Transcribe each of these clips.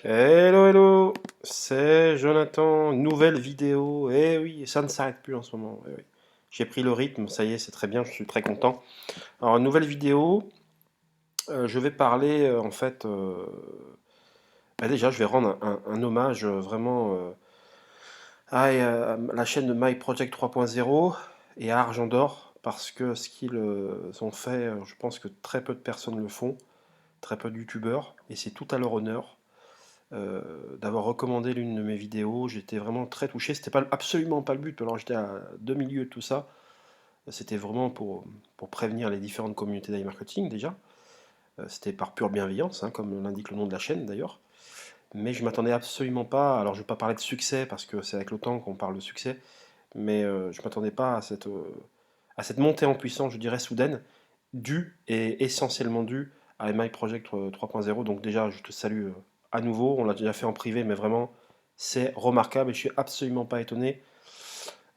Hello, hello, c'est Jonathan, nouvelle vidéo. Eh oui, ça ne s'arrête plus en ce moment. Eh oui. J'ai pris le rythme, ça y est, c'est très bien, je suis très content. Alors, nouvelle vidéo, je vais parler en fait. Déjà, je vais rendre un hommage vraiment à la chaîne de My Project 3.0 et à Argent d'Or, parce que ce qu'ils ont fait, je pense que très peu de personnes le font, très peu de youtubeurs, et c'est tout à leur honneur. D'avoir recommandé l'une de mes vidéos. J'étais vraiment très touché. C'était pas, absolument pas le but. Alors j'étais à demi-lieu de tout ça. C'était vraiment pour prévenir les différentes communautés d'iMarketing déjà. C'était par pure bienveillance, hein, comme l'indique le nom de la chaîne d'ailleurs. Mais je m'attendais absolument pas. Alors je ne vais pas parler de succès parce que c'est avec le temps qu'on parle de succès. Mais je m'attendais pas à cette montée en puissance, je dirais soudaine, due et essentiellement due à My Project 3.0. Donc déjà, je te salue à nouveau. On l'a déjà fait en privé, mais vraiment, c'est remarquable et je suis absolument pas étonné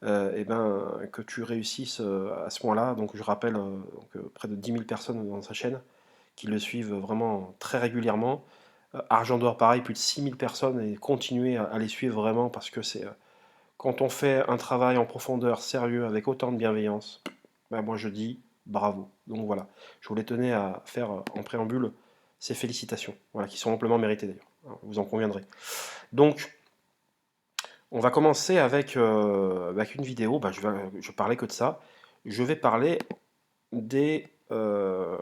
que tu réussisses à ce point-là. Donc je rappelle près de 10 000 personnes dans sa chaîne qui le suivent vraiment très régulièrement. Argent d'Or, pareil, plus de 6 000 personnes et continuez à les suivre vraiment parce que c'est quand on fait un travail en profondeur, sérieux, avec autant de bienveillance, ben moi je dis bravo. Donc voilà, je voulais tenir à faire en préambule ces félicitations, voilà, qui sont amplement méritées d'ailleurs, hein, vous en conviendrez. Donc, on va commencer avec une vidéo, je parlais que de ça. Je vais parler des, euh,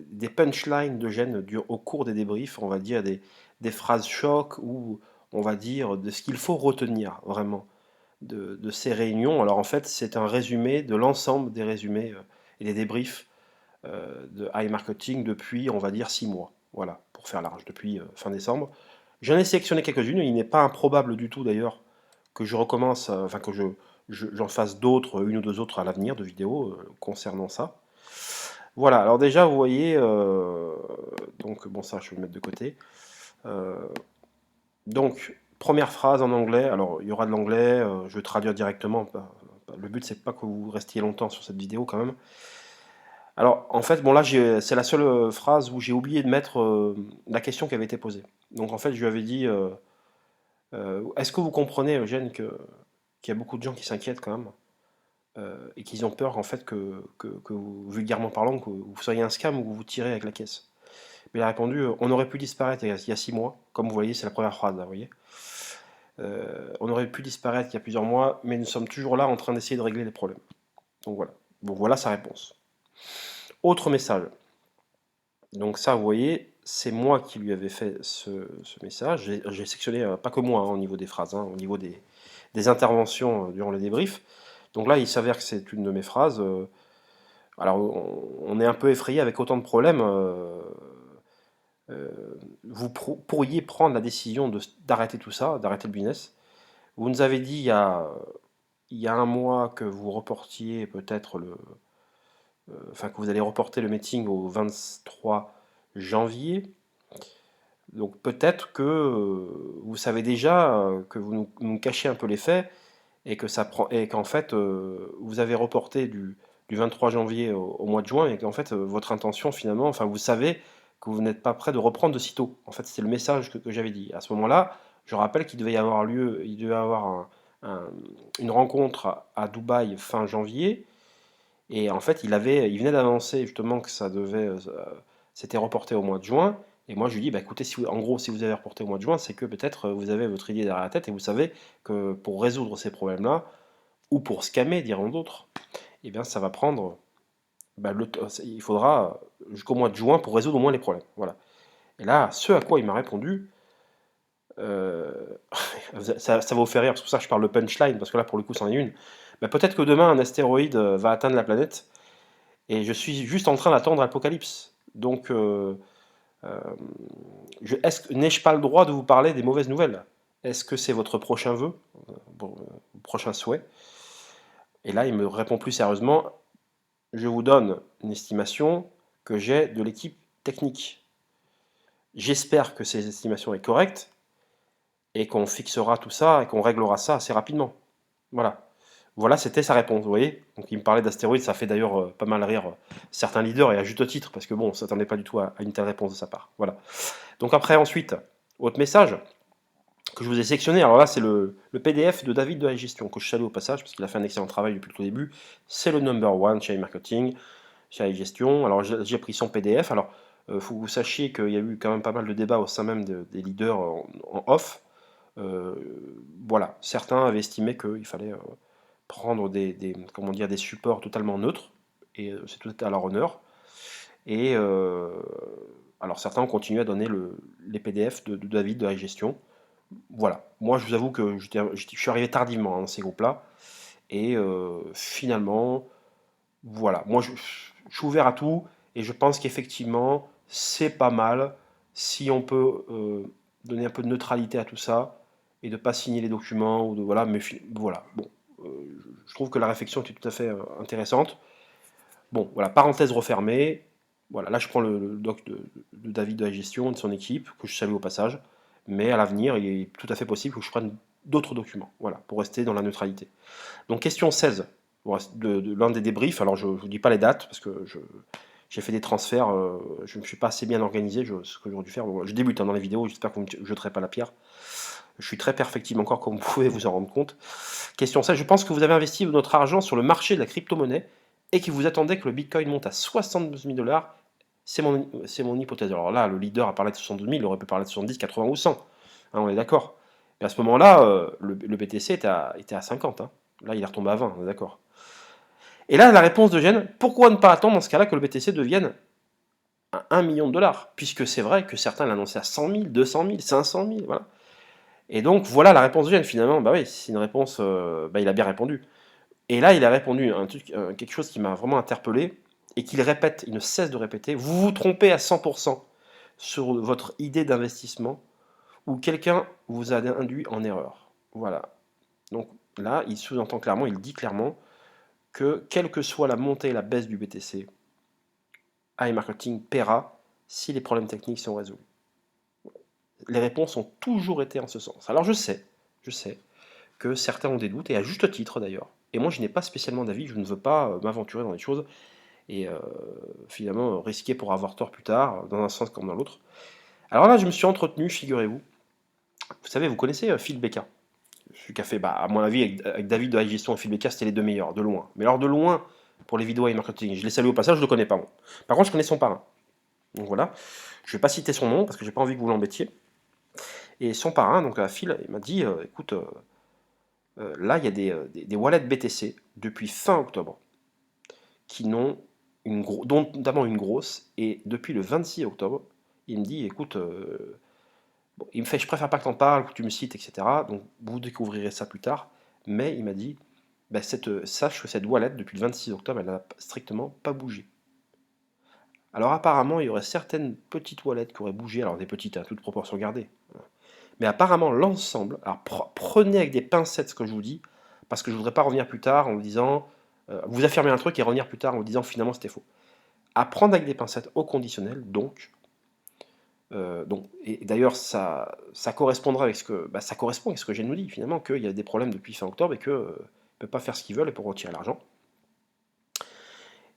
des punchlines de gêne au cours des débriefs, on va dire des phrases choc ou on va dire de ce qu'il faut retenir vraiment de ces réunions. Alors en fait, c'est un résumé de l'ensemble des résumés et des débriefs de iMarketing depuis, on va dire, 6 mois. Voilà, pour faire large, depuis fin décembre. J'en ai sélectionné quelques-unes. Il n'est pas improbable du tout d'ailleurs que je recommence, enfin que j'en fasse d'autres, une ou deux autres à l'avenir de vidéos concernant ça. Voilà, alors déjà, vous voyez, donc bon, ça, je vais le mettre de côté. Euh, donc, première phrase en anglais. Alors, il y aura de l'anglais, je vais traduire directement. Le but, c'est pas que vous restiez longtemps sur cette vidéo quand même. Alors, en fait, bon là, c'est la seule phrase où j'ai oublié de mettre la question qui avait été posée. Donc, en fait, je lui avais dit, est-ce que vous comprenez, Eugène, qu'il y a beaucoup de gens qui s'inquiètent quand même et qu'ils ont peur, en fait, que vous, vulgairement parlant, que vous soyez un scam ou que vous tirez avec la caisse. Mais il a répondu, on aurait pu disparaître il y a 6 mois. Comme vous voyez, c'est la première phrase, là, vous voyez. On aurait pu disparaître il y a plusieurs mois, mais nous sommes toujours là en train d'essayer de régler les problèmes. Donc voilà. Bon, voilà sa réponse. Autre message. Donc ça, vous voyez, c'est moi qui lui avais fait ce message. J'ai sectionné, pas que moi, hein, au niveau des phrases, hein, au niveau des interventions durant le débrief. Donc là, il s'avère que c'est une de mes phrases. Alors, on est un peu effrayé avec autant de problèmes. Euh, vous pourriez prendre la décision d'arrêter tout ça, d'arrêter le business. Vous nous avez dit il y a un mois que vous reportiez peut-être enfin que vous allez reporter le meeting au 23 janvier. Donc peut-être que vous savez déjà que vous nous cachez un peu les faits et que ça prend et qu'en fait vous avez reporté du 23 janvier au mois de juin et qu'en fait votre intention finalement, enfin vous savez que vous n'êtes pas prêt de reprendre de sitôt. En fait, c'est le message que j'avais dit. À ce moment-là, je rappelle qu'il devait y avoir lieu, il devait y avoir un- une rencontre à Dubaï fin janvier et en fait il venait d'annoncer justement que ça devait, c'était reporté au mois de juin. Et moi, je lui dis, bah, écoutez, en gros, si vous avez reporté au mois de juin, c'est que peut-être vous avez votre idée derrière la tête et vous savez que pour résoudre ces problèmes-là, ou pour scammer, diront d'autres, eh bien, ça va prendre, bah, il faudra jusqu'au mois de juin pour résoudre au moins les problèmes. Voilà. Et là, ce à quoi il m'a répondu, euh, ça va vous faire rire, c'est pour ça que je parle de punchline, parce que là, pour le coup, c'en est une. Bah, peut-être que demain, un astéroïde va atteindre la planète, et je suis juste en train d'attendre l'apocalypse. Donc, euh, n'ai-je pas le droit de vous parler des mauvaises nouvelles? Est-ce que c'est votre prochain vœu, bon, prochain souhait? Et là, il me répond plus sérieusement, je vous donne une estimation que j'ai de l'équipe technique. J'espère que ces estimations est correcte et qu'on fixera tout ça et qu'on réglera ça assez rapidement. Voilà. Voilà, c'était sa réponse, vous voyez. Donc il me parlait d'astéroïdes, ça fait d'ailleurs pas mal rire certains leaders et à juste titre parce que bon, on s'attendait pas du tout à une telle réponse de sa part. Voilà. Donc après, ensuite, Autre message que je vous ai sélectionné, alors là c'est le PDF de David de la gestion, que je salue au passage, parce qu'il a fait un excellent travail depuis le tout début. C'est le number one chez iMarketing, chez iGestion. Alors j'ai pris son PDF. Alors il faut que vous sachiez qu'il y a eu quand même pas mal de débats au sein même des leaders en off. Euh, voilà, certains avaient estimé qu'il fallait prendre comment dire, des supports totalement neutres, et c'est tout à leur honneur. Et alors certains ont continué à donner les PDF de David de la gestion. Voilà, moi je vous avoue que je suis arrivé tardivement dans ces groupes-là, et finalement, voilà, moi je suis ouvert à tout, et je pense qu'effectivement, c'est pas mal si on peut donner un peu de neutralité à tout ça, et de pas signer les documents, ou de voilà, mais voilà, bon, je trouve que la réflexion était tout à fait intéressante. Bon, voilà, parenthèse refermée. Voilà, là je prends le doc de David de la gestion, de son équipe, que je salue au passage. Mais à l'avenir, il est tout à fait possible que je prenne d'autres documents, voilà, pour rester dans la neutralité. Donc question 16, de l'un des débriefs. Alors je ne vous dis pas les dates, parce que j'ai fait des transferts, je ne me suis pas assez bien organisé, ce que j'aurais dû faire. Bon, je débute dans les vidéos, j'espère que vous ne me jeterez pas la pierre. Je suis très perfectible encore, comme vous pouvez vous en rendre compte. Question 16, je pense que vous avez investi votre argent sur le marché de la crypto-monnaie et que vous attendez que le Bitcoin monte à 72 000 $. C'est mon hypothèse. Alors là, le leader a parlé de 72 000, il aurait pu parler de 70, 80 ou 100. Hein, on est d'accord. Mais à ce moment-là, le BTC était à 50. Hein. Là, il est retombé à 20, on est d'accord. Et là, la réponse de Gênes, pourquoi ne pas attendre dans ce cas-là que le BTC devienne à 1 million de dollars? Puisque c'est vrai que certains l'annonçaient à 100 000, 200 000, 500 000, voilà. Et donc, voilà la réponse de Gênes, finalement. Bah oui, c'est une réponse, il a bien répondu. Et là, il a répondu un truc, quelque chose qui m'a vraiment interpellé, et qu'il répète, il ne cesse de répéter. Vous vous trompez à 100% sur votre idée d'investissement, ou quelqu'un vous a induit en erreur. Voilà. Donc là, il sous-entend clairement, il dit clairement que quelle que soit la montée et la baisse du BTC, iMarketing paiera si les problèmes techniques sont résolus. Les réponses ont toujours été en ce sens. Alors je sais que certains ont des doutes, et à juste titre d'ailleurs. Et moi, je n'ai pas spécialement d'avis, je ne veux pas m'aventurer dans les choses et finalement risquer pour avoir tort plus tard, dans un sens comme dans l'autre. Alors là, je me suis entretenu, figurez-vous. Vous savez, vous connaissez Phil Becca, celui qui a fait, à mon avis, avec David de la gestion et Phil Becca, c'était les deux meilleurs, de loin. Mais alors de loin, pour les vidéos et marketing, je les salue au passage, je ne le connais pas moi. Par contre, je connais son parrain. Donc voilà, je ne vais pas citer son nom parce que j'ai pas envie que vous l'embêtiez. Et son parrain, donc Phil, il m'a dit, écoute, là, il y a des wallets BTC depuis fin octobre qui n'ont dont notamment une grosse, et depuis le 26 octobre, il me dit, écoute, bon, il me fait, je préfère pas que t'en parles, que tu me cites, etc. Donc vous découvrirez ça plus tard. Mais il m'a dit, sache que cette wallet, depuis le 26 octobre, elle n'a strictement pas bougé. Alors apparemment, il y aurait certaines petites wallets qui auraient bougé, alors des petites à toute proportion gardée. Mais apparemment, l'ensemble, alors prenez avec des pincettes ce que je vous dis, parce que je ne voudrais pas revenir plus tard en vous disant, vous affirmer un truc et revenir plus tard en vous disant finalement c'était faux. À prendre avec des pincettes au conditionnel, donc, et d'ailleurs ça correspondra avec ça correspond avec ce que je nous dit finalement, qu'il y a des problèmes depuis fin octobre et qu'ils ne peuvent pas faire ce qu'ils veulent pour retirer l'argent.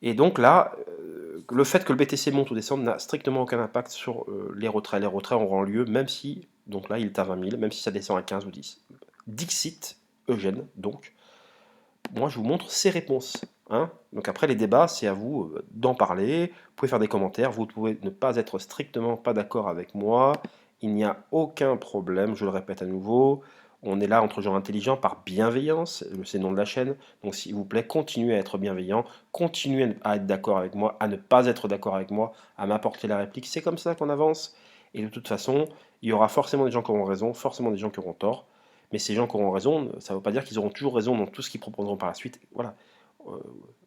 Et donc là, le fait que le BTC monte ou descende n'a strictement aucun impact sur les retraits. Les retraits auront lieu même si, donc là il est à 20 000, même si ça descend à 15 ou 10. Dixit Eugène, donc, moi je vous montre ces réponses. Hein. Donc après les débats, c'est à vous d'en parler, vous pouvez faire des commentaires, vous pouvez ne pas être strictement pas d'accord avec moi, il n'y a aucun problème, je le répète à nouveau, on est là entre gens intelligents par bienveillance, c'est le nom de la chaîne, donc s'il vous plaît, continuez à être bienveillant, continuez à être d'accord avec moi, à ne pas être d'accord avec moi, à m'apporter la réplique, c'est comme ça qu'on avance, et de toute façon, il y aura forcément des gens qui auront raison, forcément des gens qui auront tort, mais ces gens qui auront raison, ça ne veut pas dire qu'ils auront toujours raison dans tout ce qu'ils proposeront par la suite. Voilà,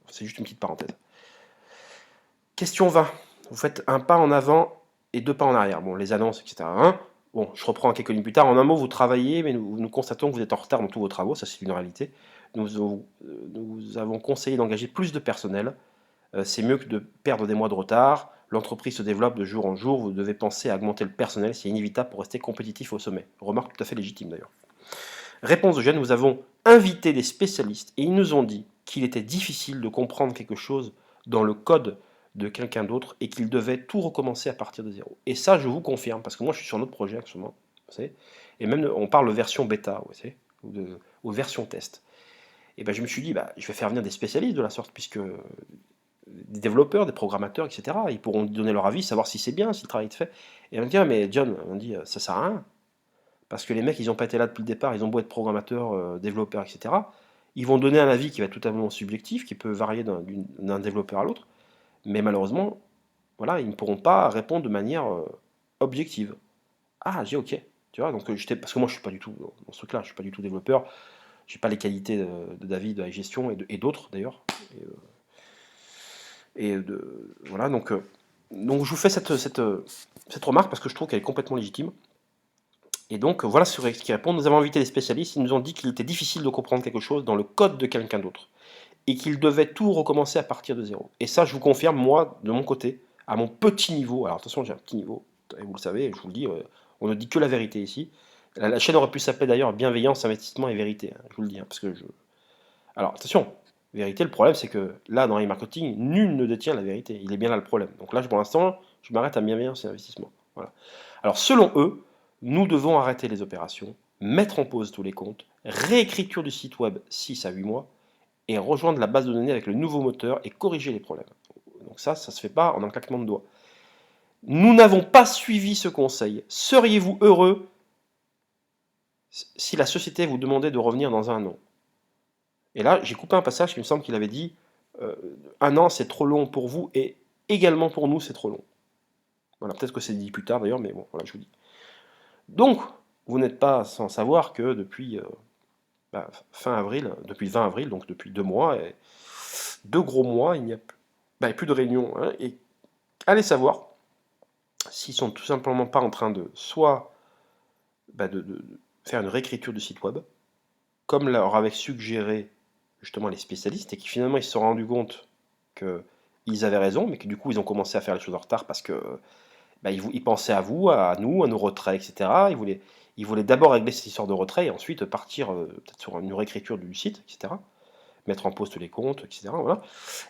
c'est juste une petite parenthèse. Question 20. Vous faites un pas en avant et deux pas en arrière. Bon, les annonces, etc. Hein. Bon, je reprends quelques lignes plus tard. En un mot, vous travaillez, mais nous constatons que vous êtes en retard dans tous vos travaux. Ça, c'est une réalité. Nous avons conseillé d'engager plus de personnel. C'est mieux que de perdre des mois de retard. L'entreprise se développe de jour en jour. Vous devez penser à augmenter le personnel. C'est inévitable pour rester compétitif au sommet. Remarque tout à fait légitime d'ailleurs. Réponse de Jeanne, nous avons invité des spécialistes et ils nous ont dit qu'il était difficile de comprendre quelque chose dans le code de quelqu'un d'autre et qu'il devait tout recommencer à partir de zéro. Et ça, je vous confirme, parce que moi je suis sur un autre projet actuellement. Vous savez, et même on parle de version bêta, vous savez, ou version test. Et ben je me suis dit, bah, je vais faire venir des spécialistes de la sorte, puisque des développeurs, des programmateurs, etc. Ils pourront donner leur avis, savoir si c'est bien, si le travail est fait. Et on me dit, ah, mais John, on dit, ça sert à rien. Parce que les mecs, ils n'ont pas été là depuis le départ, ils ont beau être programmateurs, développeurs, etc. Ils vont donner un avis qui va être totalement subjectif, qui peut varier d'un développeur à l'autre. Mais malheureusement, voilà, ils ne pourront pas répondre de manière objective. Ah, j'ai ok. Tu vois, donc parce que moi, je suis pas du tout dans ce truc-là, je suis pas du tout développeur, j'ai pas les qualités de David, de la gestion et d'autres d'ailleurs. Voilà, donc je vous fais cette remarque parce que je trouve qu'elle est complètement légitime. Et donc voilà ce qui répond. Nous avons invité des spécialistes, ils nous ont dit qu'il était difficile de comprendre quelque chose dans le code de quelqu'un d'autre et qu'ils devaient tout recommencer à partir de zéro. Et ça, je vous confirme, moi, de mon côté, à mon petit niveau, alors attention, j'ai un petit niveau, et vous le savez, je vous le dis, on ne dit que la vérité ici. La chaîne aurait pu s'appeler d'ailleurs Bienveillance, Investissement et Vérité, hein, je vous le dis, hein, parce que je... Alors attention, vérité, le problème c'est que là, dans e-marketing, nul ne détient la vérité, il est bien là le problème. Donc là, pour l'instant, je m'arrête à Bienveillance et Investissement. Voilà. Alors selon eux, nous devons arrêter les opérations, mettre en pause tous les comptes, réécriture du site web 6 à 8 mois, et rejoindre la base de données avec le nouveau moteur et corriger les problèmes. Donc ça ne se fait pas en un claquement de doigts. Nous n'avons pas suivi ce conseil. Seriez-vous heureux si la société vous demandait de revenir dans un an? Et là, j'ai coupé un passage qui me semble qu'il avait dit un an c'est trop long pour vous et également pour nous c'est trop long. Voilà, peut-être que c'est dit plus tard d'ailleurs, mais bon, voilà, je vous dis. Donc, vous n'êtes pas sans savoir que depuis fin avril, depuis 20 avril, donc depuis 2 mois, et 2 gros mois, il n'y a plus de réunions. Hein, et allez savoir s'ils sont tout simplement pas en train de soit de faire une réécriture du site web, comme leur avaient suggéré justement les spécialistes, et qui finalement ils se sont rendus compte qu'ils avaient raison, mais que du coup ils ont commencé à faire les choses en retard parce que ils pensaient à vous, à nous, à nos retraits, etc. Ils voulaient d'abord régler cette histoire de retrait et ensuite partir peut-être sur une réécriture du site, etc. Mettre en pause tous les comptes, etc. Voilà.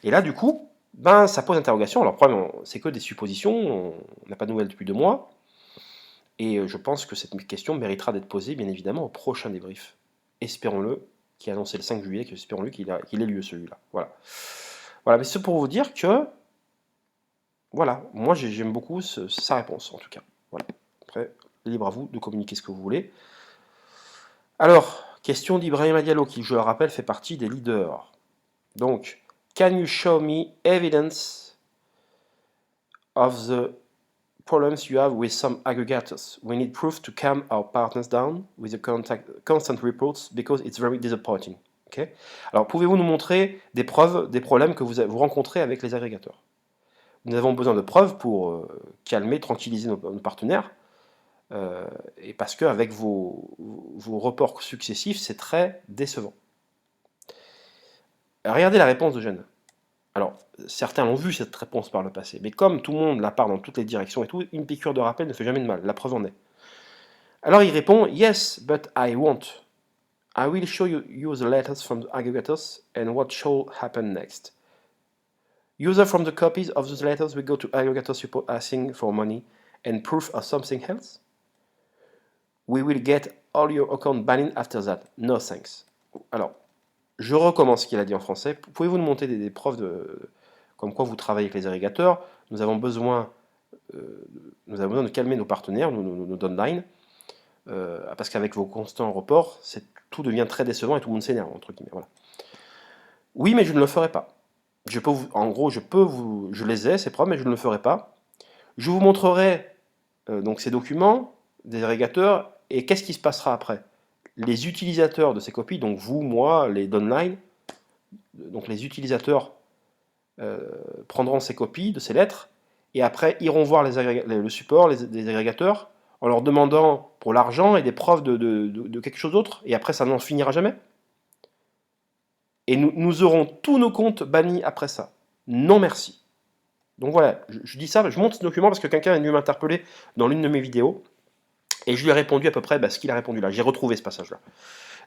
Et là, du coup, ça pose interrogation. Alors, le problème, c'est que des suppositions. On n'a pas de nouvelles depuis 2 mois. Et je pense que cette question méritera d'être posée, bien évidemment, au prochain débrief. Espérons-le, qui est annoncé le 5 juillet, espérons-le qu'il ait lieu celui-là. Voilà. Voilà, mais c'est pour vous dire que, voilà, moi j'aime beaucoup sa réponse, en tout cas. Voilà. Après, libre à vous de communiquer ce que vous voulez. Alors, question d'Ibrahim Diallo, qui, je le rappelle, fait partie des leaders. Donc, can you show me evidence of the problems you have with some aggregators? We need proof to calm our partners down with the constant reports because it's very disappointing. Okay? Alors, pouvez-vous nous montrer des preuves des problèmes que vous rencontrez avec les agrégateurs? Nous avons besoin de preuves pour calmer, tranquilliser nos partenaires, et parce qu'avec vos reports successifs, c'est très décevant. Regardez la réponse de Jeanne. Alors, certains l'ont vu cette réponse par le passé, mais comme tout le monde la part dans toutes les directions et tout, une piqûre de rappel ne fait jamais de mal, la preuve en est. Alors il répond, yes, but I won't. I will show you the letters from the aggregators and what shall happen next. User from the copies of those letters will go to aggregator support asking for money and proof of something else. We will get all your account banned after that. No thanks. Alors, je recommence ce qu'il a dit en français. Pouvez-vous nous montrer des preuves comme quoi vous travaillez avec les agrégateurs? Nous avons besoin de calmer nos partenaires, nos downlines, parce qu'avec vos constants reports, tout devient très décevant et tout le monde s'énerve, entre guillemets. Voilà. Oui, mais je ne le ferai pas. Je les ai, ces preuves, mais je ne le ferai pas. Je vous montrerai donc ces documents des agrégateurs, et qu'est-ce qui se passera après? Les utilisateurs de ces copies, donc vous, moi, les downlines, donc les utilisateurs prendront ces copies de ces lettres, et après iront voir le support des agrégateurs, en leur demandant pour l'argent et des preuves de quelque chose d'autre, et après ça n'en finira jamais. Et nous aurons tous nos comptes bannis après ça. Non merci. Donc voilà, je dis ça, je montre ce document parce que quelqu'un est venu m'interpeller dans l'une de mes vidéos, et je lui ai répondu à peu près ce qu'il a répondu là. J'ai retrouvé ce passage-là.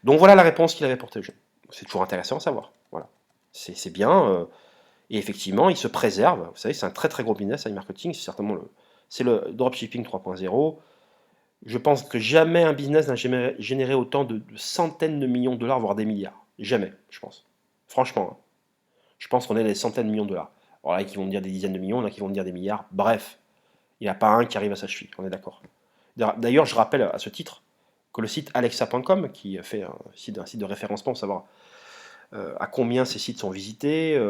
Donc voilà la réponse qu'il avait portée. C'est toujours intéressant à savoir. Voilà. C'est bien. Et effectivement, il se préserve. Vous savez, c'est un très très gros business, le marketing. C'est certainement le dropshipping 3.0. Je pense que jamais un business n'a généré autant de centaines de millions de dollars, voire des milliards. Jamais, je pense. Franchement, hein. Je pense qu'on est à des centaines de millions de dollars. Alors là, qui vont me dire des dizaines de millions, là qui vont me dire des milliards. Bref, il n'y a pas un qui arrive à sa cheville, on est d'accord. D'ailleurs, je rappelle à ce titre que le site alexa.com, qui fait un site de référencement pour savoir à combien ces sites sont visités,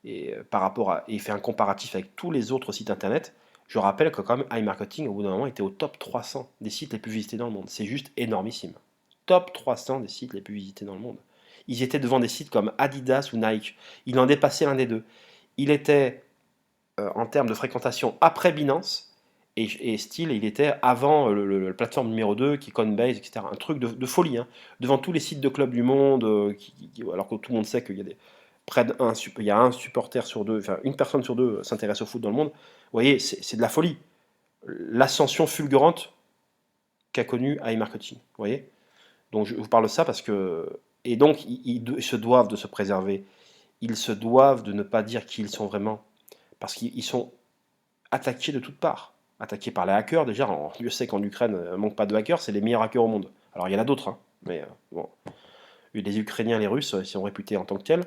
et par rapport à, et il fait un comparatif avec tous les autres sites internet. Je rappelle que quand même iMarketing au bout d'un moment était au top 300 des sites les plus visités dans le monde. C'est juste énormissime. Top 300 des sites les plus visités dans le monde. Ils étaient devant des sites comme Adidas ou Nike. Il en dépassait l'un des deux. Il était en termes de fréquentation après Binance et style, il était avant le plateforme numéro 2 qui est Coinbase, etc. Un truc de folie, hein. Devant tous les sites de clubs du monde, alors que tout le monde sait qu'il y a près d'un, il y a un supporter sur deux, enfin une personne sur deux s'intéresse au foot dans le monde. Vous voyez, c'est de la folie. L'ascension fulgurante qu'a connue iMarketing. Vous voyez. Donc je vous parle de ça parce que et donc ils se doivent de se préserver. Ils se doivent de ne pas dire qui ils sont vraiment parce qu'ils sont attaqués de toutes parts. Attaqués par les hackers déjà. Dieu sait qu'en Ukraine, il ne manque pas de hackers, c'est les meilleurs hackers au monde. Alors il y en a d'autres, hein, mais bon, les Ukrainiens, les Russes, ils sont réputés en tant que tels.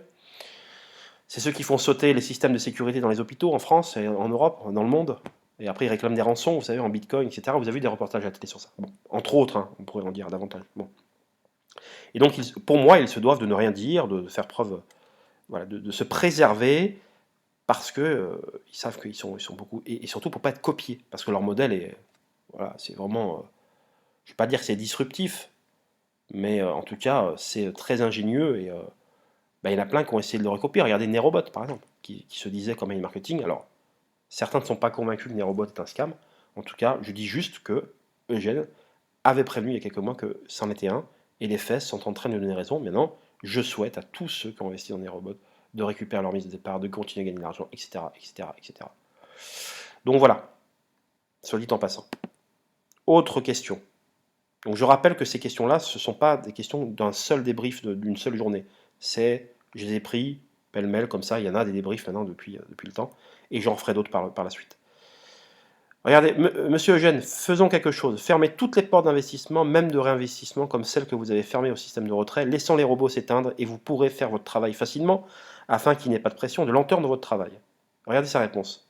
C'est ceux qui font sauter les systèmes de sécurité dans les hôpitaux en France et en Europe, dans le monde. Et après, ils réclament des rançons, vous savez, en bitcoin, etc. Vous avez vu des reportages à la télé sur ça. Bon, entre autres, hein, on pourrait en dire davantage. Bon. Et donc, pour moi, ils se doivent de ne rien dire, de faire preuve, voilà, de se préserver, parce que ils savent qu'ils sont beaucoup, et surtout pour pas être copiés, parce que leur modèle est, voilà, c'est vraiment, je vais pas dire que c'est disruptif, mais en tout cas, c'est très ingénieux et bah, il y en a plein qui ont essayé de le recopier. Regardez Nerobot, par exemple, qui se disait comme marketing. Alors, certains ne sont pas convaincus que Nerobot est un scam. En tout cas, je dis juste que Eugène avait prévenu il y a quelques mois que c'en était un, et les faits sont en train de donner raison. Maintenant, je souhaite à tous ceux qui ont investi dans Nerobot de récupérer leur mise de départ, de continuer à gagner de l'argent, etc., etc., etc. Donc voilà, soit dit en passant. Autre question. Donc je rappelle que ces questions-là, ce ne sont pas des questions d'un seul débrief d'une seule journée. Je les ai pris pêle-mêle comme ça, il y en a des débriefs maintenant depuis le temps, et j'en ferai d'autres par la suite. Regardez, monsieur Eugène, faisons quelque chose. Fermez toutes les portes d'investissement, même de réinvestissement, comme celles que vous avez fermées au système de retrait. Laissons les robots s'éteindre et vous pourrez faire votre travail facilement, afin qu'il n'y ait pas de pression, de lenteur dans votre travail. Regardez sa réponse.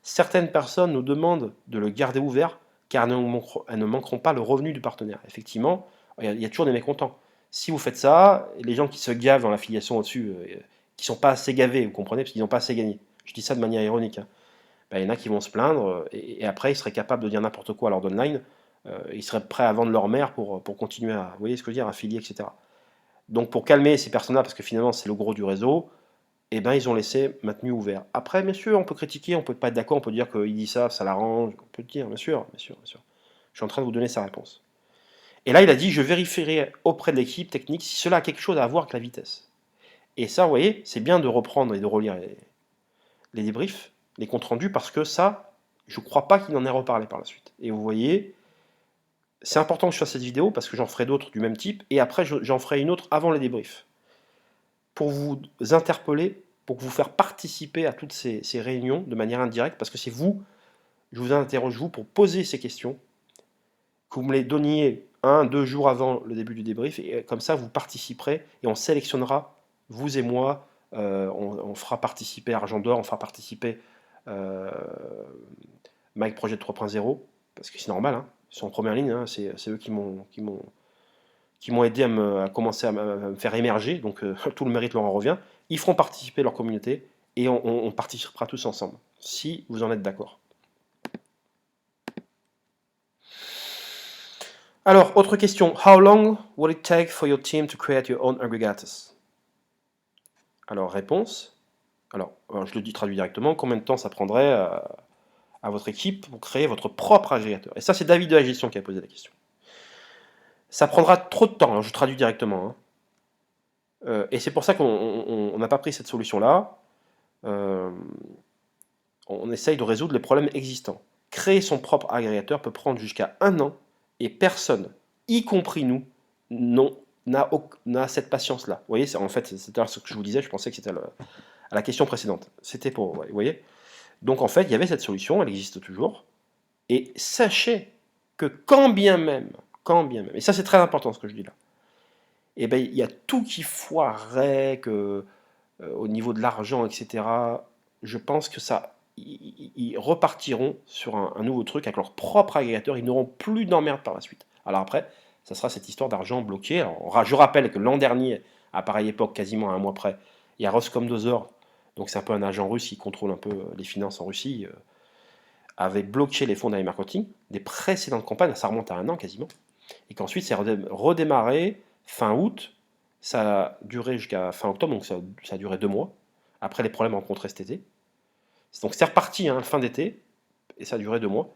Certaines personnes nous demandent de le garder ouvert car elles ne manqueront pas le revenu du partenaire. Effectivement, il y a toujours des mécontents. Si vous faites ça, les gens qui se gavent dans l'affiliation au-dessus, qui ne sont pas assez gavés, vous comprenez, parce qu'ils n'ont pas assez gagné. Je dis ça de manière ironique, hein. Ben, il y en a qui vont se plaindre et après ils seraient capables de dire n'importe quoi à leur downline. Ils seraient prêts à vendre leur mère pour continuer à, vous voyez ce que je veux dire, affilier, etc. Donc pour calmer ces personnes-là, parce que finalement c'est le gros du réseau, eh ben, ils ont laissé maintenu ouvert. Après, bien sûr, on peut critiquer, on peut pas être d'accord, on peut dire qu'il dit ça, ça l'arrange, on peut le dire, bien sûr, bien sûr, bien sûr. Je suis en train de vous donner sa réponse. Et là, il a dit, je vérifierai auprès de l'équipe technique si cela a quelque chose à voir avec la vitesse. Et ça, vous voyez, c'est bien de reprendre et de relire les débriefs, les comptes rendus, parce que ça, je ne crois pas qu'il en ait reparlé par la suite. Et vous voyez, c'est important que je fasse cette vidéo, parce que j'en ferai d'autres du même type, et après, j'en ferai une autre avant les débriefs, pour vous interpeller, pour vous faire participer à toutes ces réunions de manière indirecte, parce que c'est vous, je vous interroge vous pour poser ces questions, que vous me les donniez 1-2 jours avant le début du débrief, et comme ça vous participerez, et on sélectionnera, vous et moi, on fera participer Argent d'Or, on fera participer euh, Mike Project 3.0, parce que c'est normal, hein, ils sont en première ligne, hein, c'est eux qui m'ont aidé à commencer à me faire émerger, donc tout le mérite leur en revient. Ils feront participer leur communauté et on participera tous ensemble, si vous en êtes d'accord. Alors, autre question. How long will it take for your team to create your own aggregators? Alors, réponse. Alors, je le dis traduit directement. Combien de temps ça prendrait à votre équipe pour créer votre propre agrégateur? Et ça, c'est David de la gestion qui a posé la question. Ça prendra trop de temps. Alors, je traduis directement, hein. Et c'est pour ça qu'on n'a pas pris cette solution-là. On essaye de résoudre les problèmes existants. Créer son propre agrégateur peut prendre jusqu'à 1 an et personne, y compris nous, n'a cette patience-là. Vous voyez, en fait, c'était ce que je vous disais, je pensais que c'était à la question précédente. C'était pour, vous voyez. Donc en fait, il y avait cette solution, elle existe toujours. Et sachez que quand bien même, et ça c'est très important ce que je dis là, et ben il y a tout qui foirerait, que au niveau de l'argent, etc. Je pense que ça, ils repartiront sur un nouveau truc avec leur propre agrégateur. Ils n'auront plus d'emmerde par la suite. Alors après, ça sera cette histoire d'argent bloqué. Alors, je rappelle que l'an dernier, à pareille époque, quasiment à un mois près, il y a Roskomnadzor, donc c'est un peu un agent russe qui contrôle un peu les finances en Russie, avait bloqué les fonds d'e-marketing des précédentes campagnes, ça remonte à un an quasiment, et qu'ensuite c'est redémarré fin août, ça a duré jusqu'à fin octobre, donc ça a duré 2 mois, après les problèmes rencontrés cet été. Donc c'est reparti, hein, fin d'été, et ça a duré 2 mois.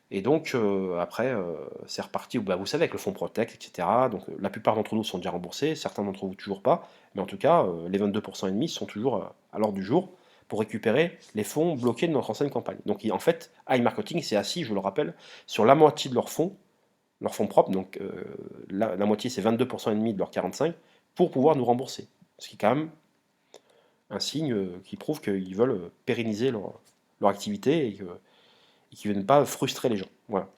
Et donc après, c'est reparti, bah, vous savez, avec le fonds Protect, etc. Donc la plupart d'entre nous sont déjà remboursés, certains d'entre vous toujours pas, mais en tout cas, les 22% et demi sont toujours à l'ordre du jour pour récupérer les fonds bloqués de notre ancienne campagne. Donc en fait, iMarketing s'est assis, je le rappelle, sur la moitié de leurs fonds propres, donc la moitié c'est 22% et demi de leurs 45, pour pouvoir nous rembourser. Ce qui est quand même un signe qui prouve qu'ils veulent pérenniser leur activité et qu'ils ne veulent pas frustrer les gens. Voilà.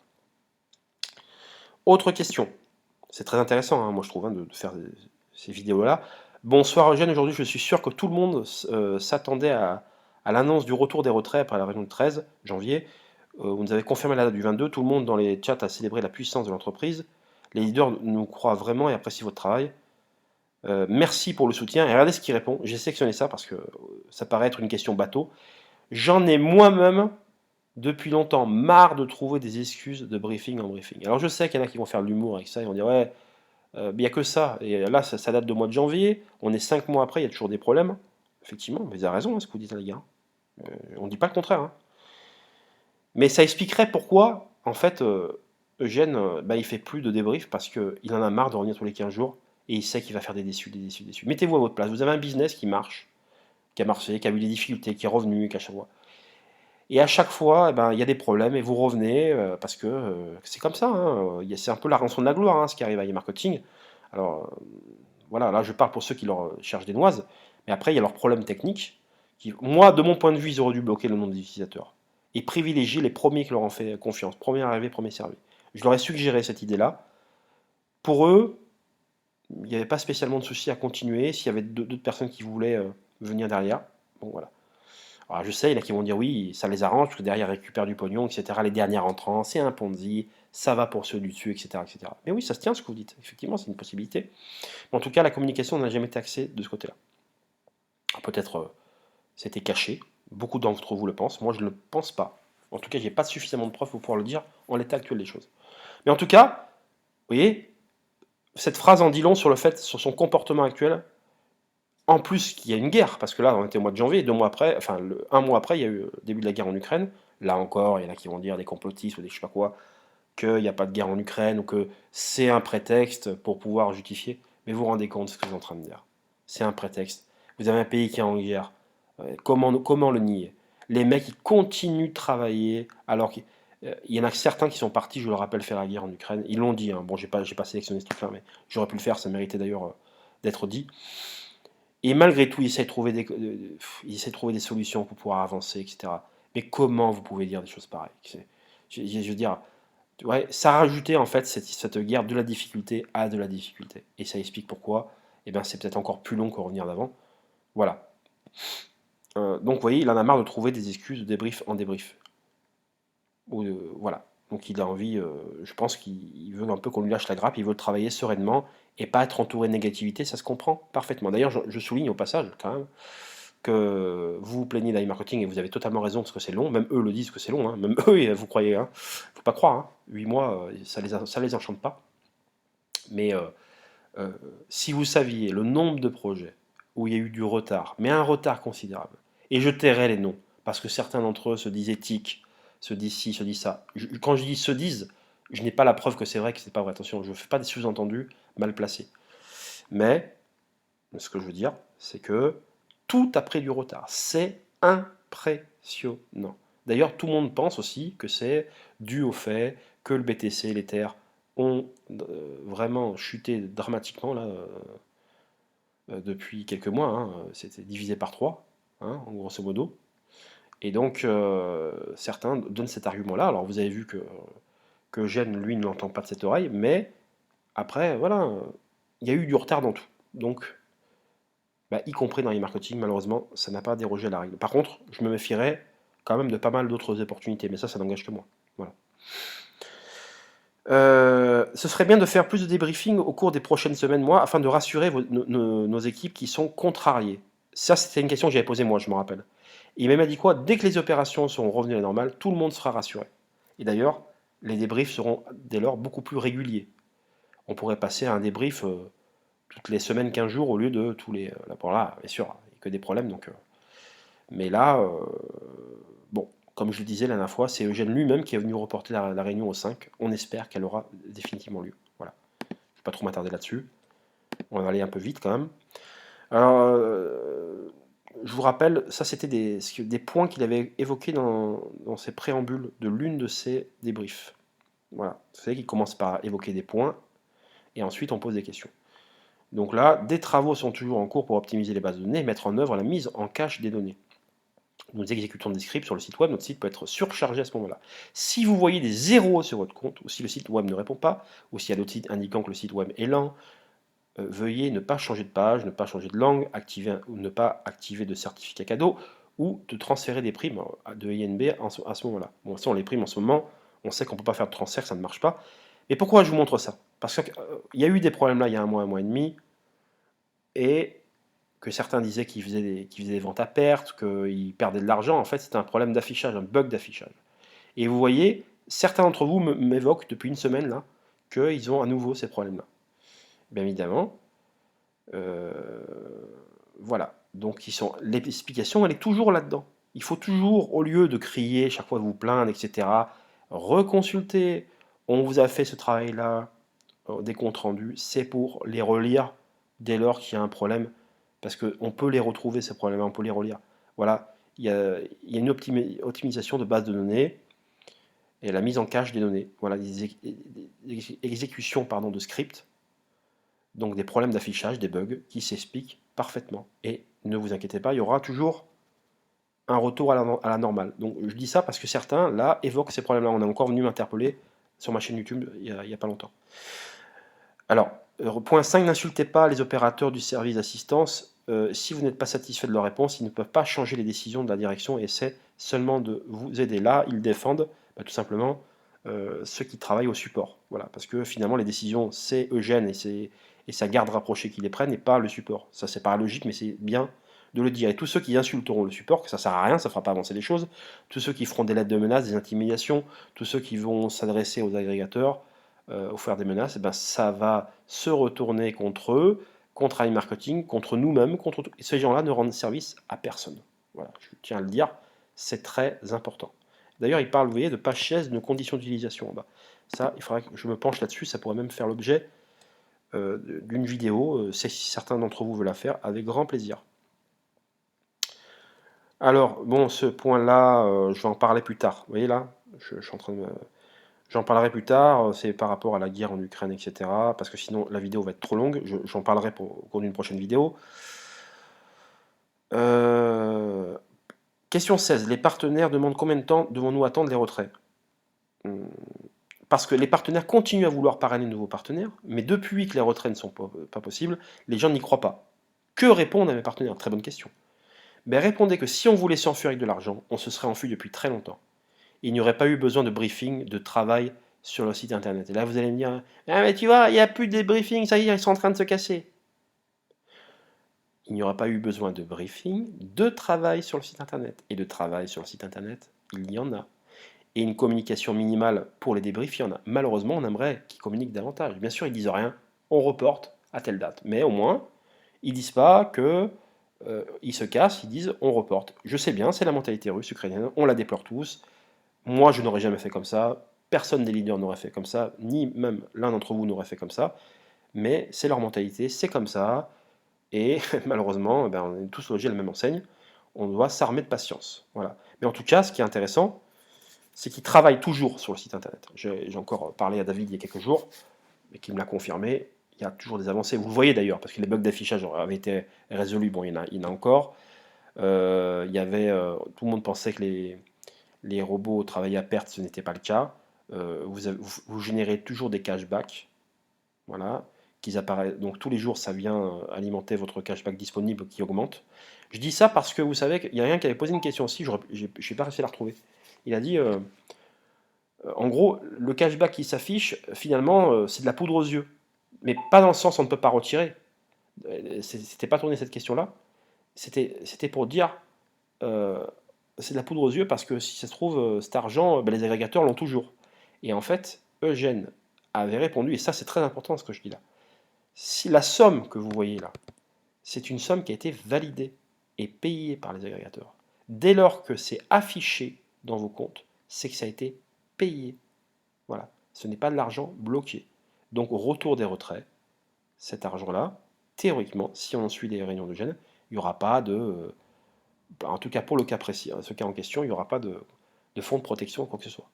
Autre question. C'est très intéressant, hein, moi je trouve, hein, de faire ces vidéos-là. Bonsoir Eugène, aujourd'hui je suis sûr que tout le monde s'attendait à l'annonce du retour des retraits après la réunion de 13 janvier. Vous nous avez confirmé la date du 22, tout le monde dans les chats a célébré la puissance de l'entreprise. Les leaders nous croient vraiment et apprécient votre travail. Merci pour le soutien. Et regardez ce qu'il répond. J'ai sélectionné ça parce que ça paraît être une question bateau. J'en ai moi-même depuis longtemps marre de trouver des excuses de briefing en briefing. Alors je sais qu'il y en a qui vont faire de l'humour avec ça, ils vont dire ouais, il n'y a que ça. Et là, ça date de mois de janvier, on est 5 mois après, il y a toujours des problèmes. Effectivement, mais vous avez raison, hein, ce que vous dites, les gars. On ne dit pas le contraire. Hein. Mais ça expliquerait pourquoi, en fait, Eugène, bah, il fait plus de débrief parce qu'il en a marre de revenir tous les 15 jours et il sait qu'il va faire des déçus, des déçus, des déçus. Mettez-vous à votre place. Vous avez un business qui marche, qui a marché, qui a eu des difficultés, qui est revenu, qui a chaque fois. Et à chaque fois, eh ben, il y a des problèmes et vous revenez parce que c'est comme ça. Hein, c'est un peu la rançon de la gloire, hein, ce qui arrive à e-marketing. Alors voilà, là je parle pour ceux qui leur cherchent des noises, mais après il y a leurs problèmes techniques. Qui, moi, de mon point de vue, ils auraient dû bloquer le nom des utilisateurs et privilégier les premiers qui leur ont fait confiance. Premier arrivé, premier servi. Je leur ai suggéré cette idée-là. Pour eux, il n'y avait pas spécialement de souci à continuer s'il y avait d'autres personnes qui voulaient venir derrière. Bon voilà. Alors je sais, il y en a qui vont dire oui, ça les arrange, parce que derrière ils récupèrent du pognon, etc. Les derniers entrants, c'est un Ponzi, ça va pour ceux du dessus, etc., etc. Mais oui, ça se tient ce que vous dites. Effectivement, c'est une possibilité. Mais en tout cas, la communication n'a jamais été axée de ce côté-là. Peut-être c'était caché. Beaucoup d'entre vous le pensent. Moi, je ne le pense pas. En tout cas, j'ai pas suffisamment de preuves pour pouvoir le dire en l'état actuel des choses. Mais en tout cas, vous voyez, cette phrase en dit long sur le fait, sur son comportement actuel. En plus qu'il y a une guerre, parce que là, on était au mois de janvier, 2 mois après, enfin, un mois après, il y a eu le début de la guerre en Ukraine. Là encore, il y en a qui vont dire des complotistes ou des je sais pas quoi, qu'il n'y a pas de guerre en Ukraine ou que c'est un prétexte pour pouvoir justifier. Mais vous vous rendez compte de ce que je suis en train de dire. C'est un prétexte. Vous avez un pays qui est en guerre. Comment le nier? Les mecs, ils continuent de travailler alors qu'il y en a certains qui sont partis, je le rappelle, faire la guerre en Ukraine. Ils l'ont dit. Hein. Bon, j'ai pas sélectionné ce truc-là, mais j'aurais pu le faire. Ça méritait d'ailleurs d'être dit. Et malgré tout, il essaie de trouver des solutions pour pouvoir avancer, etc. Mais comment vous pouvez dire des choses pareilles? Je veux dire, ouais, ça a rajouté en fait cette guerre de la difficulté à de la difficulté. Et ça explique pourquoi. Et bien, c'est peut-être encore plus long que revenir d'avant. Voilà. Donc, vous voyez, il en a marre de trouver des excuses de débrief en débrief. Voilà. Donc, il a envie, je pense qu'il veut un peu qu'on lui lâche la grappe, il veut travailler sereinement et pas être entouré de négativité, ça se comprend parfaitement. D'ailleurs, je souligne au passage, quand même, que vous vous plaignez d'iMarketing et vous avez totalement raison parce que c'est long, même eux le disent que c'est long, hein. Même eux, vous croyez, hein. Faut pas croire, hein. 8 mois, ça les enchante pas. Mais si vous saviez le nombre de projets où il y a eu du retard, mais un retard considérable, et je tairai les noms, parce que certains d'entre eux se disent éthiques, se disent ci, se disent ça. Quand je dis se disent, je n'ai pas la preuve que c'est vrai, que c'est pas vrai. Attention, je ne fais pas des sous-entendus mal placés. Mais ce que je veux dire, c'est que tout a pris du retard. C'est impressionnant. D'ailleurs, tout le monde pense aussi que c'est dû au fait que le BTC, l'Ether, ont vraiment chuté dramatiquement là, depuis quelques mois. Hein. C'était divisé par 3, hein, en grosso modo. Et donc, certains donnent cet argument-là. Alors, vous avez vu que que Eugène, lui, ne l'entend pas de cette oreille, mais après, voilà, il y a eu du retard dans tout. Donc, bah, y compris dans l'e-marketing, malheureusement, ça n'a pas dérogé à la règle. Par contre, je me méfierais quand même de pas mal d'autres opportunités, mais ça n'engage que moi. Voilà. Ce serait bien de faire plus de débriefing au cours des prochaines semaines, mois, afin de rassurer nos équipes qui sont contrariées. Ça, c'était une question que j'avais posée moi, je me rappelle. Et il m'a dit quoi? Dès que les opérations seront revenues à la normale, tout le monde sera rassuré. Et d'ailleurs, les débriefs seront dès lors beaucoup plus réguliers. On pourrait passer à un débrief toutes les semaines, 15 jours, au lieu de tous les... là, pour là, bien sûr, il n'y a que des problèmes. Donc, mais là, bon, comme je le disais la dernière fois, c'est Eugène lui-même qui est venu reporter la réunion au 5. On espère qu'elle aura définitivement lieu. Voilà. Je ne vais pas trop m'attarder là-dessus. On va aller un peu vite quand même. Alors, je vous rappelle, ça c'était des points qu'il avait évoqués dans ses préambules de l'une de ses débriefs. Voilà. Vous savez qu'il commence par évoquer des points et ensuite on pose des questions. Donc là, des travaux sont toujours en cours pour optimiser les bases de données et mettre en œuvre la mise en cache des données. Nous exécutons des scripts sur le site web, notre site peut être surchargé à ce moment-là. Si vous voyez des zéros sur votre compte, ou si le site web ne répond pas, ou s'il y a d'autres sites indiquant que le site web est lent, veuillez ne pas changer de page, ne pas changer de langue, ou ne pas activer de certificat cadeau, ou de transférer des primes de INB à ce moment-là. Bon, ça, on les primes en ce moment, on sait qu'on ne peut pas faire de transfert, ça ne marche pas. Mais pourquoi je vous montre ça? Parce qu'il y a eu des problèmes là il y a un mois et demi, et que certains disaient qu'ils faisaient des ventes à perte, qu'ils perdaient de l'argent. En fait, c'était un problème d'affichage, un bug d'affichage. Et vous voyez, certains d'entre vous m'évoquent depuis une semaine là qu'ils ont à nouveau ces problèmes-là. Bien évidemment, voilà. Donc l'explication, elle est toujours là-dedans. Il faut toujours, au lieu de crier chaque fois de vous plaindre, etc., reconsulter. On vous a fait ce travail-là, des comptes rendus, c'est pour les relire dès lors qu'il y a un problème, parce qu'on peut les retrouver, ces problèmes, on peut les relire. Voilà, il y a une optimisation de base de données et la mise en cache des données. Voilà, des exécutions pardon, de scripts, donc des problèmes d'affichage, des bugs qui s'expliquent parfaitement. Et ne vous inquiétez pas, il y aura toujours un retour à la normale. Donc je dis ça parce que certains, là, évoquent ces problèmes-là. On est encore venu m'interpeller sur ma chaîne YouTube il n'y a pas longtemps. Alors, point 5, n'insultez pas les opérateurs du service d'assistance. Si vous n'êtes pas satisfait de leur réponse, ils ne peuvent pas changer les décisions de la direction et essaient seulement de vous aider. Là, ils défendent tout simplement ceux qui travaillent au support. Voilà, parce que finalement, les décisions, c'est Eugène et sa garde rapprochée qui les prennent et pas le support. Ça, c'est pas logique, mais c'est bien de le dire. Et tous ceux qui insulteront le support, que ça sert à rien, ça ne fera pas avancer les choses, tous ceux qui feront des lettres de menaces, des intimidations, tous ceux qui vont s'adresser aux agrégateurs, ou faire des menaces, et ben ça va se retourner contre eux, contre iMarketing, contre nous-mêmes, contre tout. Et ces gens-là ne rendent service à personne. Voilà, je tiens à le dire, c'est très important. D'ailleurs, il parle, vous voyez, de page 16, de conditions d'utilisation en bas. Ça, il faudrait que je me penche là-dessus, ça pourrait même faire l'objet d'une vidéo, si certains d'entre vous veulent la faire, avec grand plaisir. Alors, bon, ce point-là, je vais en parler plus tard. Vous voyez là, je suis en train de me... J'en parlerai plus tard, c'est par rapport à la guerre en Ukraine, etc. Parce que sinon la vidéo va être trop longue. J'en parlerai au cours d'une prochaine vidéo. Question 16. Les partenaires demandent combien de temps devons-nous attendre les retraits? Parce que les partenaires continuent à vouloir parrainer de nouveaux partenaires, mais depuis que les retraits ne sont pas possibles, les gens n'y croient pas. Que répondre à mes partenaires? Très bonne question. Ben, répondez que si on voulait s'enfuir avec de l'argent, on se serait enfui depuis très longtemps. Il n'y aurait pas eu besoin de briefing, de travail sur le site internet. Et là, vous allez me dire, ah mais tu vois, il n'y a plus de briefing, ça y est, ils sont en train de se casser. Il n'y aura pas eu besoin de briefing, de travail sur le site internet. Et de travail sur le site internet, il y en a. Et une communication minimale pour les débriefs, il y en a. Malheureusement, on aimerait qu'ils communiquent davantage. Bien sûr, ils disent rien, on reporte à telle date. Mais au moins, ils disent pas que ils se cassent, ils disent on reporte. Je sais bien, c'est la mentalité russe, ukrainienne, on la déplore tous. Moi, je n'aurais jamais fait comme ça. Personne des leaders n'aurait fait comme ça, ni même l'un d'entre vous n'aurait fait comme ça. Mais c'est leur mentalité, c'est comme ça. Et malheureusement, ben, on est tous logés à la même enseigne. On doit s'armer de patience. Voilà. Mais en tout cas, ce qui est intéressant, c'est qu'ils travaillent toujours sur le site internet. J'ai encore parlé à David il y a quelques jours, et qui me l'a confirmé. Il y a toujours des avancées. Vous le voyez d'ailleurs, parce que les bugs d'affichage avaient été résolus. Bon, il y en a encore. Tout le monde pensait que les robots travaillaient à perte, ce n'était pas le cas. vous générez toujours des cashbacks, voilà, qu'ils apparaissent. Donc tous les jours, ça vient alimenter votre cashback disponible qui augmente. Je dis ça parce que vous savez qu'il y a rien qui avait posé une question aussi, je n'ai pas réussi à la retrouver. Il a dit, en gros, le cashback qui s'affiche, finalement, c'est de la poudre aux yeux. Mais pas dans le sens on ne peut pas retirer. C'était pas tourné cette question-là. C'était pour dire, euh, c'est de la poudre aux yeux parce que si ça se trouve, cet argent, ben, les agrégateurs l'ont toujours. Et en fait, Eugène avait répondu, et ça c'est très important ce que je dis là, si la somme que vous voyez là, c'est une somme qui a été validée et payée par les agrégateurs. Dès lors que c'est affiché dans vos comptes, c'est que ça a été payé. Voilà. Ce n'est pas de l'argent bloqué. Donc au retour des retraits, cet argent-là, théoriquement, si on suit les réunions de Gênes, il n'y aura pas de... en tout cas pour le cas précis, ce cas en question, il n'y aura pas de fonds de protection ou quoi que ce soit.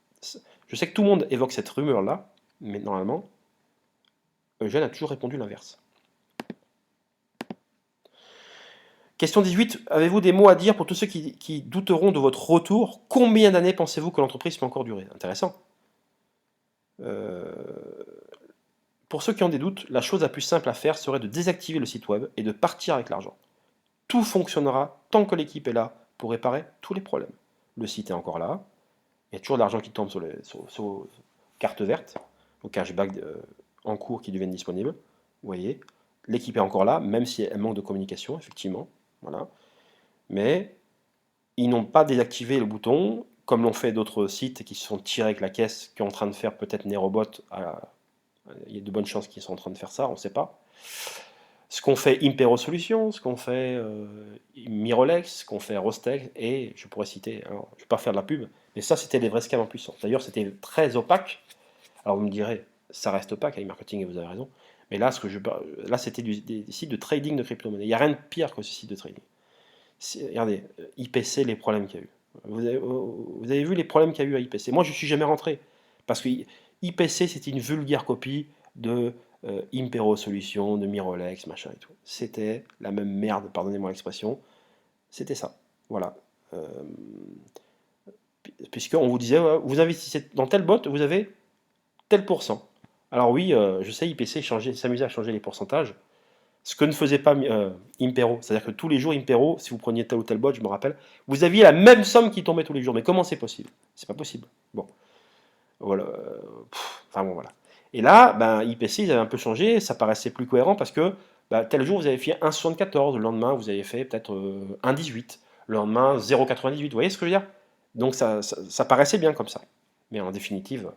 Je sais que tout le monde évoque cette rumeur-là, mais normalement, Eugène a toujours répondu l'inverse. Question 18. Avez-vous des mots à dire pour tous ceux qui douteront de votre retour? Combien d'années pensez-vous que l'entreprise peut encore durer? Intéressant. Pour ceux qui ont des doutes, la chose la plus simple à faire serait de désactiver le site web et de partir avec l'argent. Tout fonctionnera tant que l'équipe est là pour réparer tous les problèmes. Le site est encore là, il y a toujours de l'argent qui tombe sur vos cartes vertes, vos cashbacks en cours qui deviennent disponibles. Vous voyez, l'équipe est encore là, même si elle manque de communication, effectivement. Voilà. Mais ils n'ont pas désactivé le bouton, comme l'ont fait d'autres sites qui se sont tirés avec la caisse, qui sont en train de faire peut-être Nerobot. Il y a de bonnes chances qu'ils sont en train de faire ça, on ne sait pas. Ce qu'on fait Impero Solutions, ce qu'on fait Mirolex, ce qu'on fait Rostec, et je pourrais citer, alors je ne vais pas faire de la pub, mais ça c'était des vrais scams en puissance. D'ailleurs c'était très opaque. Alors vous me direz, ça reste opaque avec marketing et vous avez raison. Mais là, là c'était des sites de trading de crypto-monnaie. Il n'y a rien de pire que ce site de trading. Regardez, IPC, les problèmes qu'il y a eu. Vous avez vu les problèmes qu'il y a eu à IPC. Moi, je ne suis jamais rentré. Parce que IPC, c'était une vulgaire copie de Impero Solutions, de Mirolex, machin et tout. C'était la même merde, pardonnez-moi l'expression. C'était ça. Voilà. Puisqu'on vous disait, ouais, vous investissez dans tel bot, vous avez tel pourcent. Alors oui, je sais, IPC s'amusait à changer les pourcentages. Ce que ne faisait pas Impero. C'est-à-dire que tous les jours, Impero, si vous preniez tel ou tel bot, je me rappelle, vous aviez la même somme qui tombait tous les jours. Mais comment c'est possible? C'est pas possible. Bon, voilà. Enfin bon, voilà. Et là, ben, IPC, ils avaient un peu changé, ça paraissait plus cohérent parce que ben, tel jour, vous avez fait 1,74, le lendemain, vous avez fait peut-être 1,18, le lendemain, 0,98. Vous voyez ce que je veux dire? Donc ça paraissait bien comme ça. Mais en définitive,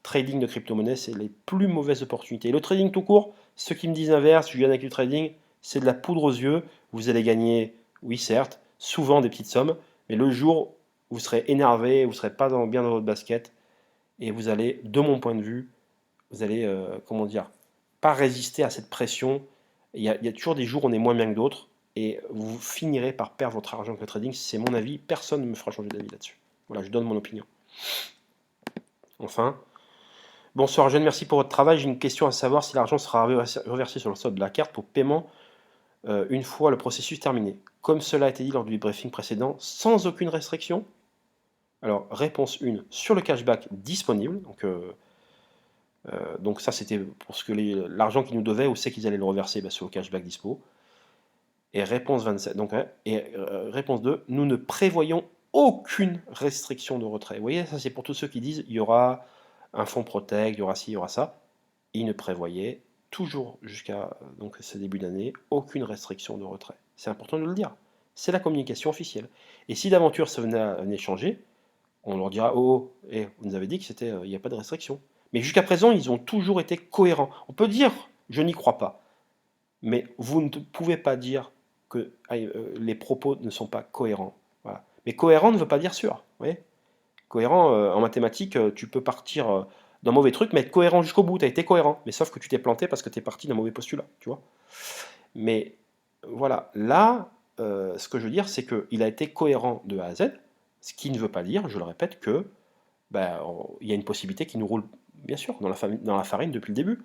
trading de crypto-monnaie, c'est les plus mauvaises opportunités. Et le trading tout court, ceux qui me disent l'inverse, je viens avec du trading, c'est de la poudre aux yeux. Vous allez gagner, oui certes, souvent des petites sommes, mais le jour où vous serez énervé, vous ne serez pas bien dans votre basket, et vous allez, de mon point de vue, vous allez, comment dire, pas résister à cette pression. Il y a toujours des jours où on est moins bien que d'autres, et vous finirez par perdre votre argent avec le trading. C'est mon avis, personne ne me fera changer d'avis là-dessus. Voilà, je donne mon opinion. Enfin, bonsoir Jeanne, merci pour votre travail. J'ai une question à savoir si l'argent sera reversé sur le solde de la carte pour paiement une fois le processus terminé. Comme cela a été dit lors du briefing précédent, sans aucune restriction. Alors, réponse 1, sur le cashback disponible. Donc ça, c'était pour ce que l'argent qu'ils nous devaient, où c'est qu'ils allaient le reverser? Sur le cashback dispo. Et réponse 27. Donc, réponse 2, nous ne prévoyons aucune restriction de retrait. Vous voyez, ça c'est pour tous ceux qui disent il y aura un fonds Protect, il y aura ci, il y aura ça. Ils ne prévoyaient toujours jusqu'à donc ce début d'année aucune restriction de retrait. C'est important de le dire. C'est la communication officielle. Et si d'aventure ça venait changer, on leur dira oh, vous nous avez dit que c'était il n'y a pas de restriction. Mais jusqu'à présent, ils ont toujours été cohérents. On peut dire je n'y crois pas, mais vous ne pouvez pas dire que les propos ne sont pas cohérents. Voilà. Mais cohérent ne veut pas dire sûr. Vous voyez, cohérent, en mathématiques, tu peux partir d'un mauvais truc, mais être cohérent jusqu'au bout. Tu as été cohérent, mais sauf que tu t'es planté parce que tu es parti d'un mauvais postulat. Tu vois. Mais voilà, là, ce que je veux dire, c'est qu'il a été cohérent de A à Z, ce qui ne veut pas dire, je le répète, que il y a une possibilité qui nous roule, bien sûr, dans la farine depuis le début.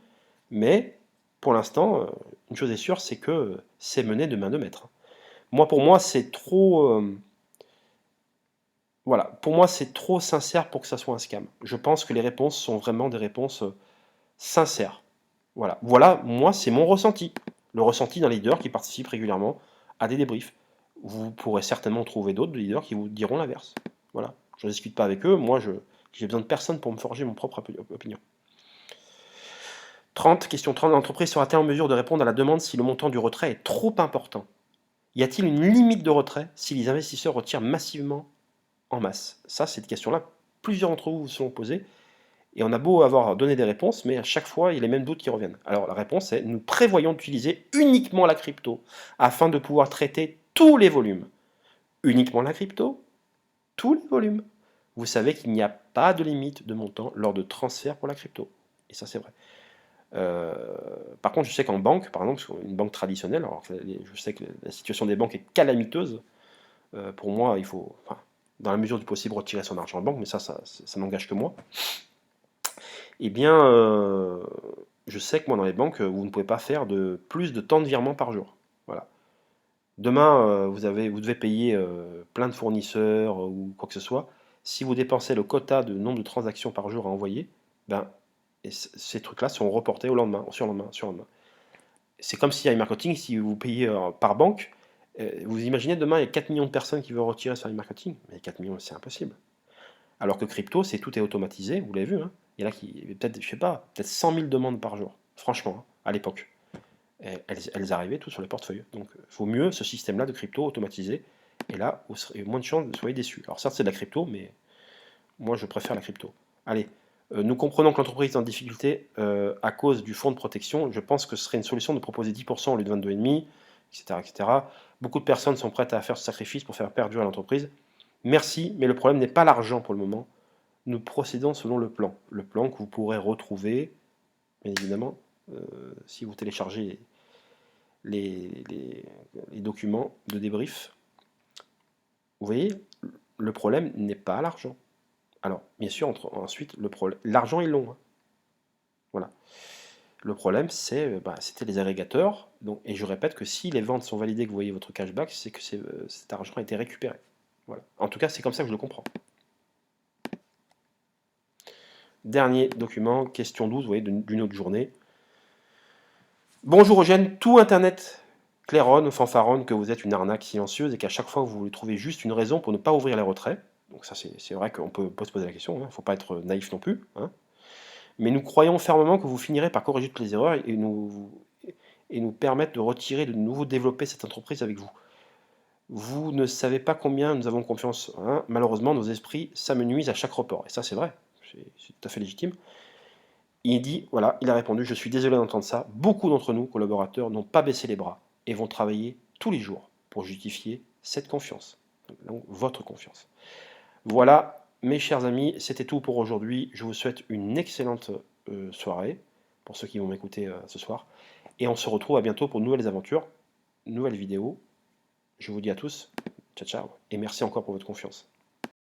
Mais pour l'instant, une chose est sûre, c'est que c'est mené de main de maître. Pour moi, c'est trop. Voilà, pour moi, c'est trop sincère pour que ça soit un scam. Je pense que les réponses sont vraiment des réponses sincères. Voilà, voilà, moi, c'est mon ressenti. Le ressenti d'un leader qui participe régulièrement à des débriefs. Vous pourrez certainement trouver d'autres leaders qui vous diront l'inverse. Voilà, je ne discute pas avec eux, moi, j'ai besoin de personne pour me forger mon propre opinion. 30, question 30, l'entreprise sera-t-elle en mesure de répondre à la demande si le montant du retrait est trop important? Y a-t-il une limite de retrait si les investisseurs retirent massivement en masse? Ça, cette question-là, plusieurs d'entre vous vous sont posés, et on a beau avoir donné des réponses, mais à chaque fois, il y a les mêmes doutes qui reviennent. Alors la réponse est, nous prévoyons d'utiliser uniquement la crypto, afin de pouvoir traiter tous les volumes. Uniquement la crypto, tous les volumes. Vous savez qu'il n'y a pas de limite de montant lors de transfert pour la crypto. Et ça, c'est vrai. Par contre, je sais qu'en banque, par exemple, une banque traditionnelle, alors je sais que la situation des banques est calamiteuse. Pour moi, il faut, enfin, dans la mesure du possible, retirer son argent en banque, mais ça n'engage que moi. Eh bien, je sais que moi, dans les banques, vous ne pouvez pas faire plus de tant de virements par jour. Voilà. Demain, vous devez payer plein de fournisseurs ou quoi que ce soit. Si vous dépensez le quota de nombre de transactions par jour à envoyer, ben, ces trucs-là sont reportés au lendemain, au surlendemain, surlendemain. C'est comme si marketing, si vous payez par banque, vous imaginez demain, il y a 4 millions de personnes qui veulent retirer sur marketing, mais 4 millions, c'est impossible. Alors que crypto, tout est automatisé, vous l'avez vu, hein. Il y en a qui, peut-être, je sais pas, peut-être 100 000 demandes par jour, franchement, hein, à l'époque. Elles arrivaient toutes sur les portefeuilles. Donc, il vaut mieux ce système-là de crypto automatisé, et là, vous serez moins de chances de soyez déçus. Alors certes, c'est de la crypto, mais moi, je préfère la crypto. Allez, nous comprenons que l'entreprise est en difficulté à cause du fonds de protection. Je pense que ce serait une solution de proposer 10% au lieu de 22,5%, etc., etc. Beaucoup de personnes sont prêtes à faire ce sacrifice pour faire perdurer l'entreprise. Merci, mais le problème n'est pas l'argent pour le moment. Nous procédons selon le plan. Le plan que vous pourrez retrouver, bien évidemment, si vous téléchargez les documents de débrief. Vous voyez, le problème n'est pas l'argent. Alors, bien sûr, ensuite, l'argent est long. Hein. Voilà. Le problème, c'était les agrégateurs. Donc, et je répète que si les ventes sont validées, que vous voyez votre cashback, c'est que cet argent a été récupéré. Voilà. En tout cas, c'est comme ça que je le comprends. Dernier document, question 12, vous voyez, d'une autre journée. Bonjour Eugène, tout Internet claironne, fanfaronne que vous êtes une arnaque silencieuse et qu'à chaque fois vous voulez trouver juste une raison pour ne pas ouvrir les retraits. Donc ça c'est vrai qu'on peut se poser la question, il ne faut pas être naïf non plus. Hein. Mais nous croyons fermement que vous finirez par corriger toutes les erreurs et nous permettre de retirer, de nouveau développer cette entreprise avec vous. Vous ne savez pas combien nous avons confiance. Hein. Malheureusement, nos esprits s'amenuisent à chaque report. Et ça c'est vrai, c'est tout à fait légitime. Il dit, voilà, il a répondu, je suis désolé d'entendre ça. Beaucoup d'entre nous, collaborateurs, n'ont pas baissé les bras et vont travailler tous les jours pour justifier cette confiance. Donc, votre confiance. Voilà, mes chers amis, c'était tout pour aujourd'hui. Je vous souhaite une excellente soirée, pour ceux qui vont m'écouter ce soir. Et on se retrouve à bientôt pour de nouvelles aventures, nouvelles vidéos. Je vous dis à tous, ciao ciao, et merci encore pour votre confiance.